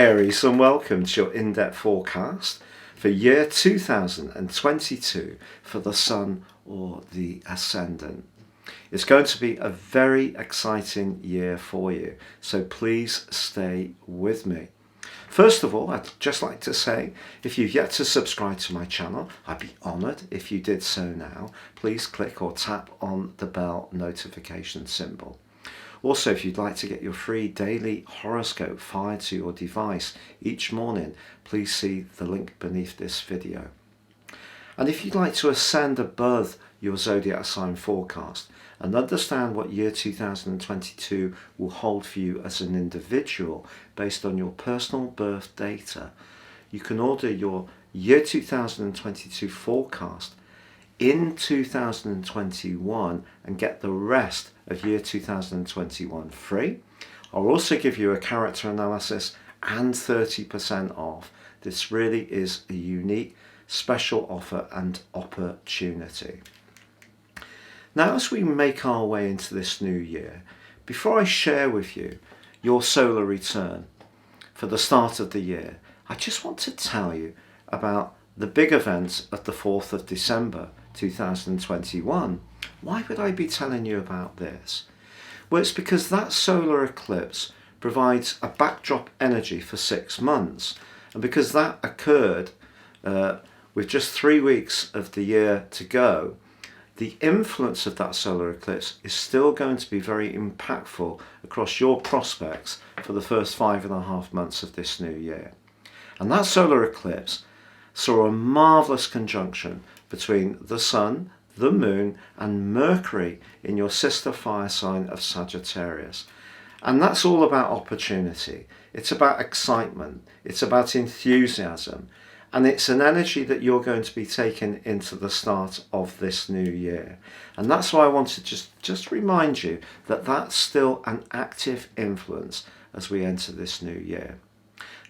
Aries, and welcome to your in-depth forecast for year 2022 for the Sun or the Ascendant. It's going to be a very exciting year for you, so please stay with me. First of all, I'd just like to say, if you've yet to subscribe to my channel, I'd be honoured if you did so now. Please click or tap on the bell notification symbol. Also, if you'd like to get your free daily horoscope fired to your device each morning, please see the link beneath this video. And if you'd like to ascend above your zodiac sign forecast and understand what year 2022 will hold for you as an individual based on your personal birth data, you can order your year 2022 forecast in 2021 and get the rest of year 2021 free. I'll also give you a character analysis and 30% off. This really is a unique special offer and opportunity. Now, as we make our way into this new year, before I share with you your solar return for the start of the year, I just want to tell you about the big events of the 4th of December 2021. Why would I be telling you about this? Well, it's because that solar eclipse provides a backdrop energy for 6 months, and because that occurred with just 3 weeks of the year to go, the influence of that solar eclipse is still going to be very impactful across your prospects for the first 5.5 months of this new year. And that solar eclipse saw a marvellous conjunction between the Sun, the Moon and Mercury in your sister fire sign of Sagittarius. And that's all about opportunity. It's about excitement. It's about enthusiasm. And it's an energy that you're going to be taking into the start of this new year. And that's why I want to just remind you that that's still an active influence as we enter this new year.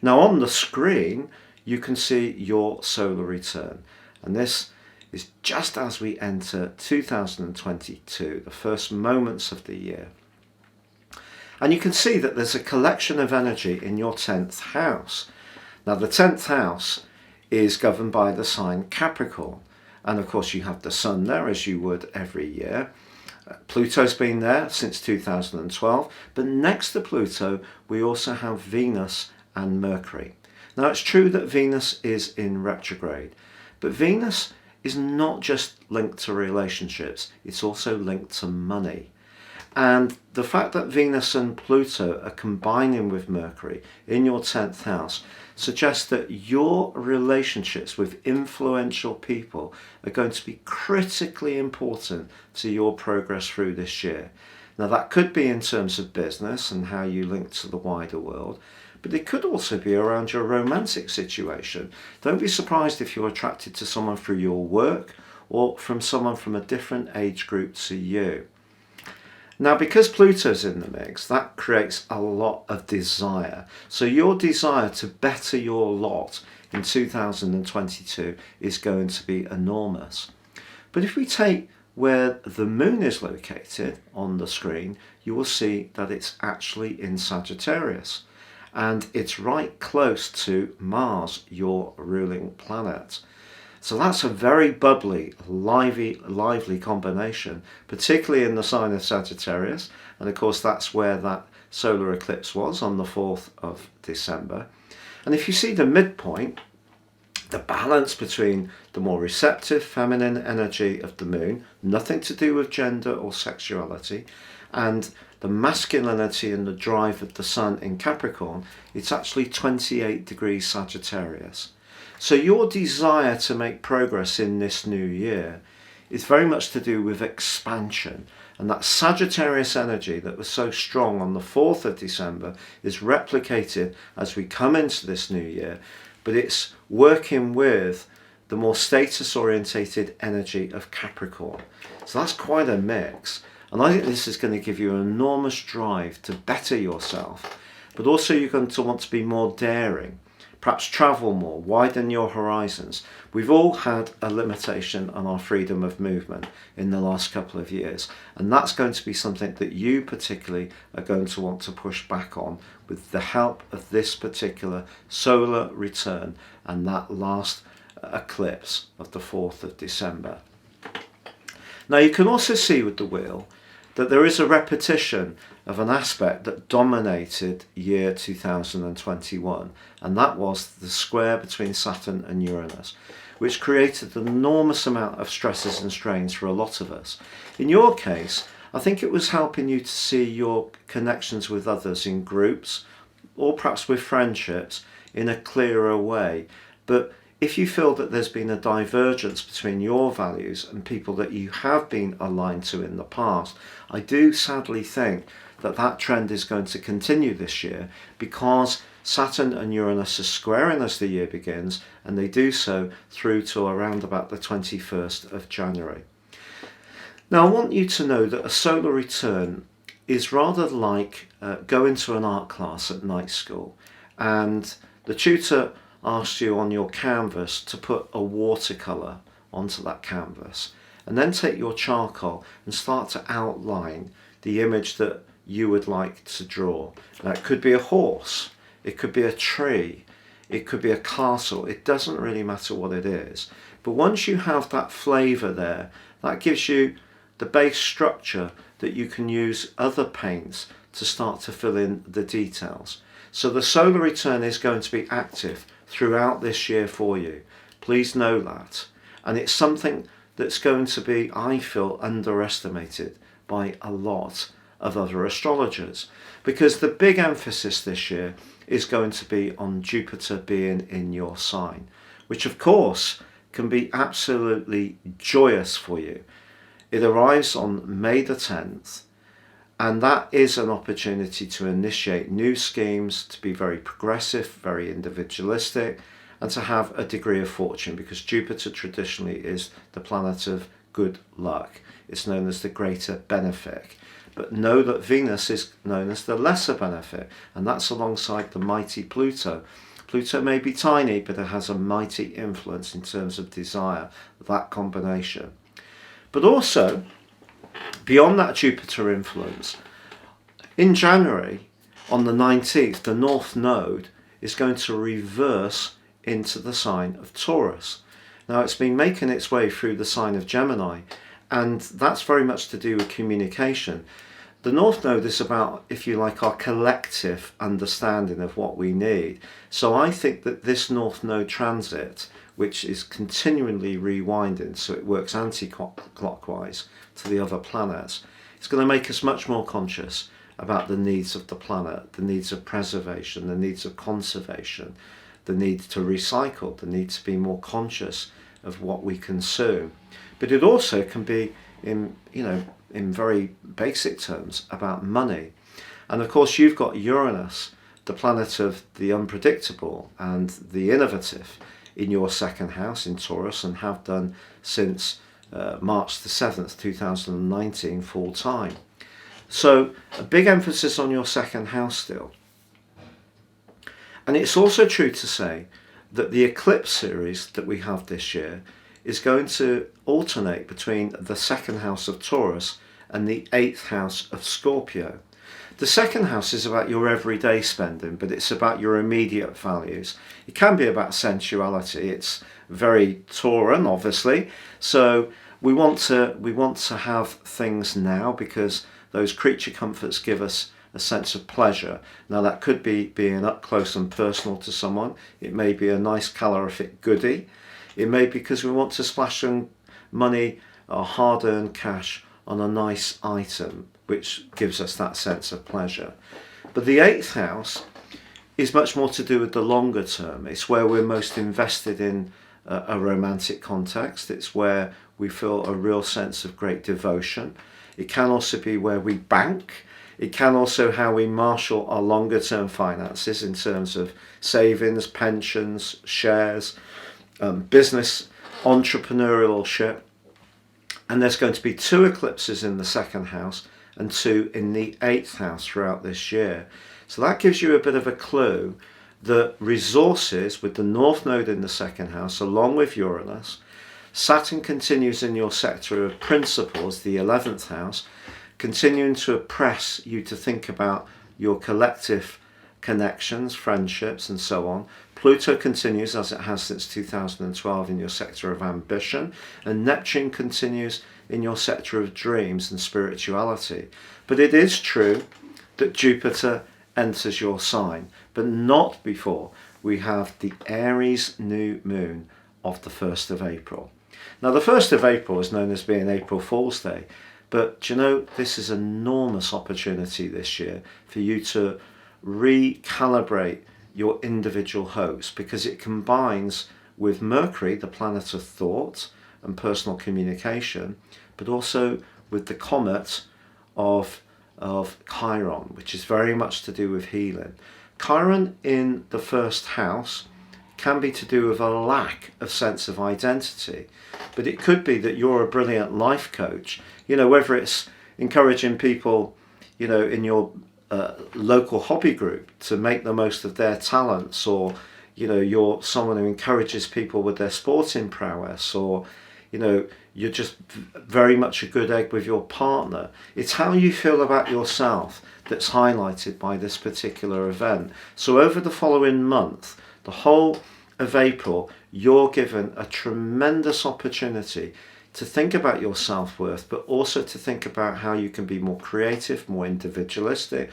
Now on the screen, you can see your solar return. And this is just as we enter 2022, the first moments of the year. And you can see that there's a collection of energy in your 10th house. Now the 10th house is governed by the sign Capricorn. And of course you have the Sun there, as you would every year. Pluto's been there since 2012. But next to Pluto, we also have Venus and Mercury. Now it's true that Venus is in retrograde. But Venus is not just linked to relationships, it's also linked to money. And the fact that Venus and Pluto are combining with Mercury in your 10th house suggests that your relationships with influential people are going to be critically important to your progress through this year. Now that could be in terms of business and how you link to the wider world, but it could also be around your romantic situation. Don't be surprised if you're attracted to someone through your work or from someone from a different age group to you. Now, because Pluto's in the mix, that creates a lot of desire. So your desire to better your lot in 2022 is going to be enormous. But if we take where the Moon is located on the screen, you will see that it's actually in Sagittarius. And it's right close to Mars, your ruling planet. So that's a very bubbly, lively combination, particularly in the sign of Sagittarius. And of course, that's where that solar eclipse was on the 4th of December. And if you see the midpoint, the balance between the more receptive feminine energy of the Moon, nothing to do with gender or sexuality, and the masculinity and the drive of the Sun in Capricorn, it's actually 28 degrees Sagittarius. So your desire to make progress in this new year is very much to do with expansion. And that Sagittarius energy that was so strong on the 4th of December is replicated as we come into this new year, but it's working with the more status-orientated energy of Capricorn. So that's quite a mix. And I think this is going to give you an enormous drive to better yourself, but also you're going to want to be more daring, perhaps travel more, widen your horizons. We've all had a limitation on our freedom of movement in the last couple of years, and that's going to be something that you particularly are going to want to push back on with the help of this particular solar return and that last eclipse of the 4th of December. Now you can also see with the wheel that there is a repetition of an aspect that dominated year 2021, and that was the square between Saturn and Uranus, which created an enormous amount of stresses and strains for a lot of us. In your case, I think it was helping you to see your connections with others in groups or perhaps with friendships in a clearer way. But if you feel that there's been a divergence between your values and people that you have been aligned to in the past, I do sadly think that that trend is going to continue this year, because Saturn and Uranus are squaring as the year begins, and they do so through to around about the 21st of January. Now I want you to know that a solar return is rather like going to an art class at night school, and the tutor asks you on your canvas to put a watercolour onto that canvas, and then take your charcoal and start to outline the image that you would like to draw. Now, it could be a horse, it could be a tree, it could be a castle. It doesn't really matter what it is, but once you have that flavour there, that gives you the base structure that you can use other paints to start to fill in the details. So the solar return is going to be active throughout this year for you. Please know that. And it's something that's going to be, I feel, underestimated by a lot of other astrologers, because the big emphasis this year is going to be on Jupiter being in your sign, which of course can be absolutely joyous for you. It arrives on May the 10th, and that is an opportunity to initiate new schemes, to be very progressive, very individualistic, and to have a degree of fortune, because Jupiter traditionally is the planet of good luck. It's known as the greater benefic. But know that Venus is known as the lesser benefic, and that's alongside the mighty Pluto. Pluto may be tiny, but it has a mighty influence in terms of desire, that combination. But also, beyond that Jupiter influence, in January, on the 19th, the North Node is going to reverse into the sign of Taurus. Now, it's been making its way through the sign of Gemini, and that's very much to do with communication. The North Node is about, if you like, our collective understanding of what we need. So I think that this North Node transit, which is continually rewinding, so it works anti-clockwise to the other planets, it's going to make us much more conscious about the needs of the planet, the needs of preservation, the needs of conservation, the need to recycle, the need to be more conscious of what we consume. But it also can be, in very basic terms, about money. And of course you've got Uranus, the planet of the unpredictable and the innovative, in your second house in Taurus, and have done since March the 7th, 2019, full time. So a big emphasis on your second house still. And it's also true to say that the eclipse series that we have this year is going to alternate between the second house of Taurus and the 8th house of Scorpio. The second house is about your everyday spending, but it's about your immediate values. It can be about sensuality. It's very Tauran, obviously. So we want to have things now, because those creature comforts give us a sense of pleasure. Now that could be being up close and personal to someone. It may be a nice calorific goodie. It may be because we want to splash some money or hard-earned cash on a nice item, which gives us that sense of pleasure. But the 8th house is much more to do with the longer term. It's where we're most invested in a romantic context. It's where we feel a real sense of great devotion. It can also be where we bank. It can also how we marshal our longer term finances in terms of savings, pensions, shares, business, entrepreneurship. And there's going to be 2 eclipses in the second house and 2 in the 8th house throughout this year. So that gives you a bit of a clue the resources with the North Node in the second house, along with Uranus. Saturn continues in your sector of principles, the 11th house, continuing to press you to think about your collective connections, friendships, and so on. Pluto continues, as it has since 2012, in your sector of ambition, and Neptune continues in your sector of dreams and spirituality. But it is true that Jupiter enters your sign, but not before we have the Aries new moon of the 1st of April. Now, the 1st of April is known as being April Fool's Day, but do you know, this is an enormous opportunity this year for you to recalibrate your individual hopes, because it combines with Mercury, the planet of thought and personal communication, but also with the comet of Chiron, which is very much to do with healing. Chiron in the first house can be to do with a lack of sense of identity, but it could be that you're a brilliant life coach, whether it's encouraging people, in your local hobby group to make the most of their talents, or you're someone who encourages people with their sporting prowess, or you're just very much a good egg with your partner. It's how you feel about yourself that's highlighted by this particular event. So over the following month, the whole of April, you're given a tremendous opportunity to think about your self-worth, but also to think about how you can be more creative, more individualistic,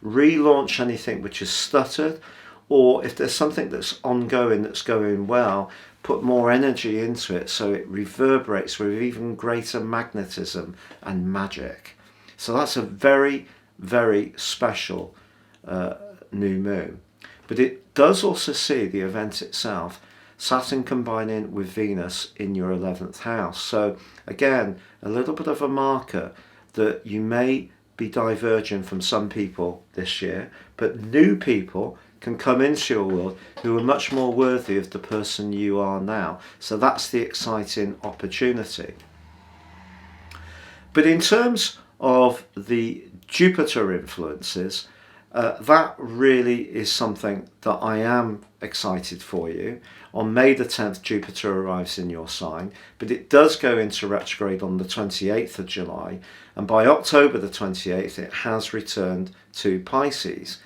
relaunch anything which is stuttered, or if there's something that's ongoing that's going well, put more energy into it so it reverberates with even greater magnetism and magic. So that's a very, very special new moon. But it does also see the event itself, Saturn combining with Venus in your 11th house. So again, a little bit of a marker that you may be diverging from some people this year, but new people can come into your world who are much more worthy of the person you are now. So that's the exciting opportunity. But in terms of the Jupiter influences, that really is something that I am excited for you. On May the 10th, Jupiter arrives in your sign, but it does go into retrograde on the 28th of July, and by October the 28th, it has returned to Pisces,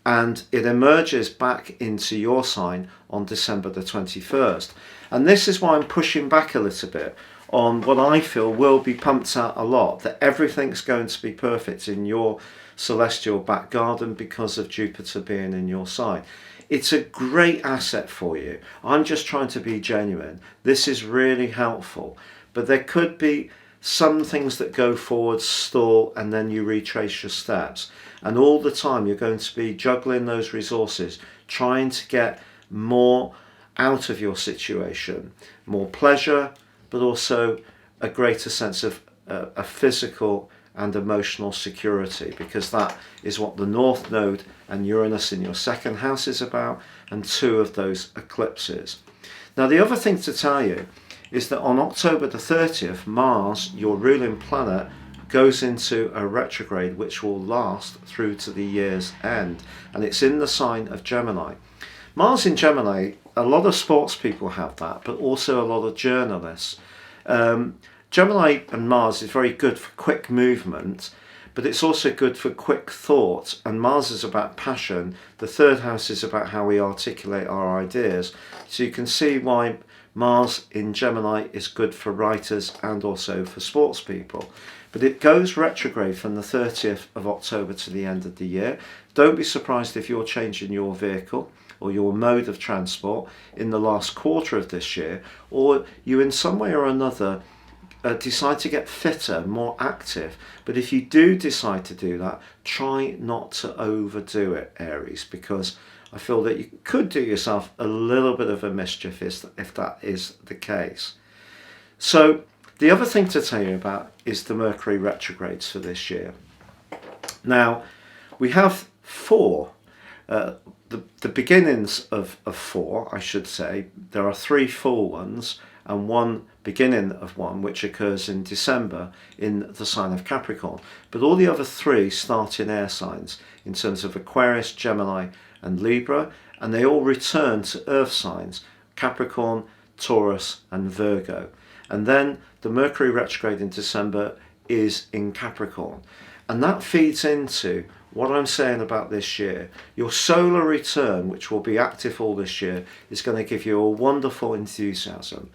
and it emerges back into your sign on December the 21st. And this is why I'm pushing back a little bit on what I feel will be pumped out a lot, that everything's going to be perfect in your celestial back garden because of Jupiter being in your sign. It's a great asset for you. I'm just trying to be genuine. This is really helpful, but there could be some things that go forward, stall, and then you retrace your steps. And all the time you're going to be juggling those resources, trying to get more out of your situation, more pleasure, but also a greater sense of a physical and emotional security, because that is what the North Node and Uranus in your second house is about, and two of those eclipses. Now, the other thing to tell you is that on October the 30th, Mars, your ruling planet, goes into a retrograde which will last through to the year's end, and it's in the sign of Gemini. Mars in Gemini, a lot of sports people have that, but also a lot of journalists. Gemini and Mars is very good for quick movement, but it's also good for quick thought, and Mars is about passion. The third house is about how we articulate our ideas. So you can see why Mars in Gemini is good for writers and also for sports people. But it goes retrograde from the 30th of October to the end of the year. Don't be surprised if you're changing your vehicle or your mode of transport in the last quarter of this year, or you in some way or another decide to get fitter, more active. But if you do decide to do that, try not to overdo it, Aries, because I feel that you could do yourself a little bit of a mischief if that is the case. So the other thing to tell you about is the Mercury retrogrades for this year. Now, we have four, the beginnings of four, I should say. There are three full ones and one beginning of one, which occurs in December in the sign of Capricorn. But all the other three start in air signs in terms of Aquarius, Gemini and Libra, and they all return to earth signs: Capricorn, Taurus and Virgo. And then the Mercury retrograde in December is in Capricorn. And that feeds into what I'm saying about this year. Your solar return, which will be active all this year, is going to give you a wonderful enthusiasm,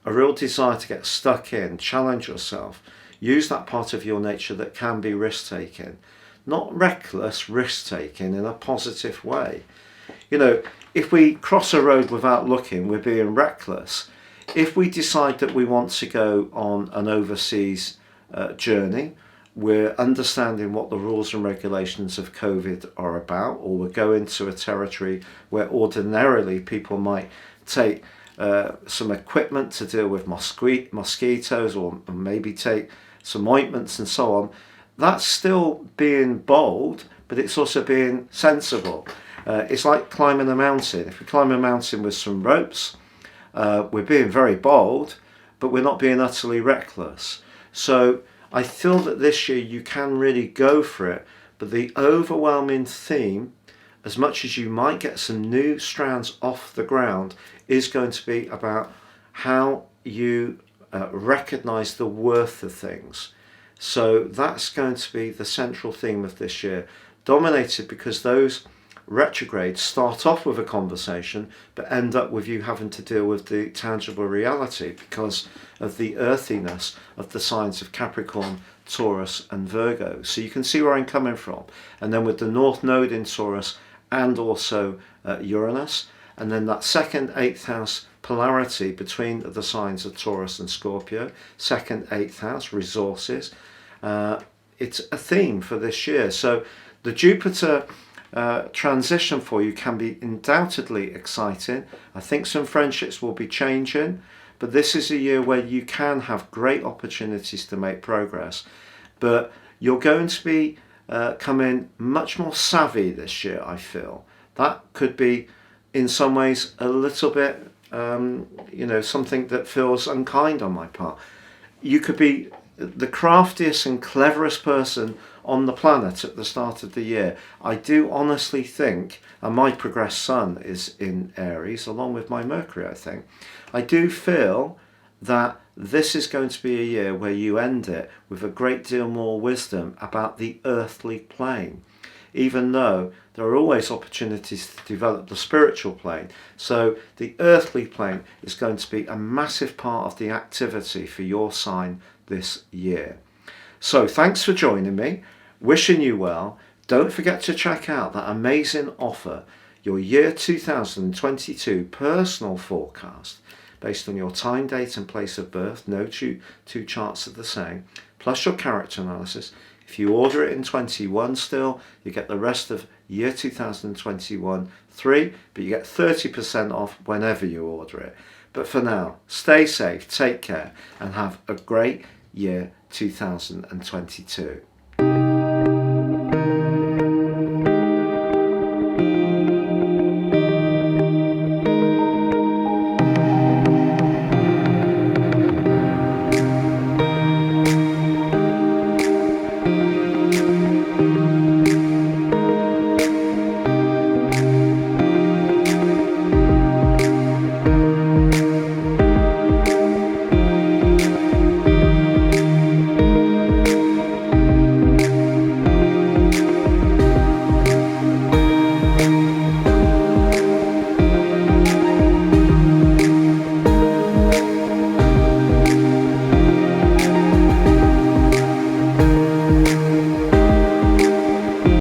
a real desire to get stuck in, challenge yourself, use that part of your nature that can be risk-taking. Not reckless risk-taking in a positive way. You know, if we cross a road without looking, we're being reckless. If we decide that we want to go on an overseas journey, we're understanding what the rules and regulations of COVID are about, or we're going to a territory where ordinarily people might take some equipment to deal with mosquitoes, or maybe take some ointments and so on. That's still being bold, but it's also being sensible. It's like climbing a mountain. If we climb a mountain with some ropes, we're being very bold, but we're not being utterly reckless. So I feel that this year you can really go for it, but the overwhelming theme, as much as you might get some new strands off the ground, is going to be about how you recognize the worth of things. So that's going to be the central theme of this year, dominated because those retrogrades start off with a conversation but end up with you having to deal with the tangible reality because of the earthiness of the signs of Capricorn, Taurus and Virgo. So you can see where I'm coming from. And then with the North Node in Taurus and also Uranus, and then that second 8th house polarity between the signs of Taurus and Scorpio, second 8th house, resources. It's a theme for this year. So the Jupiter transition for you can be undoubtedly exciting. I think some friendships will be changing, but this is a year where you can have great opportunities to make progress. But you're going to be coming much more savvy this year, I feel. That could be in some ways a little bit, something that feels unkind on my part. You could be the craftiest and cleverest person on the planet at the start of the year. I do honestly think, and my progressed sun is in Aries along with my Mercury, I think. I do feel that this is going to be a year where you end it with a great deal more wisdom about the earthly plane, even though there are always opportunities to develop the spiritual plane. So the earthly plane is going to be a massive part of the activity for your sign this year. So thanks for joining me. Wishing you well. Don't forget to check out that amazing offer, your year 2022 personal forecast, based on your time, date and place of birth. No two charts are the same, plus your character analysis. If you order it in 21 still, you get the rest of year 2021 free, but you get 30% off whenever you order it. But for now, stay safe, take care, and have a great year 2022.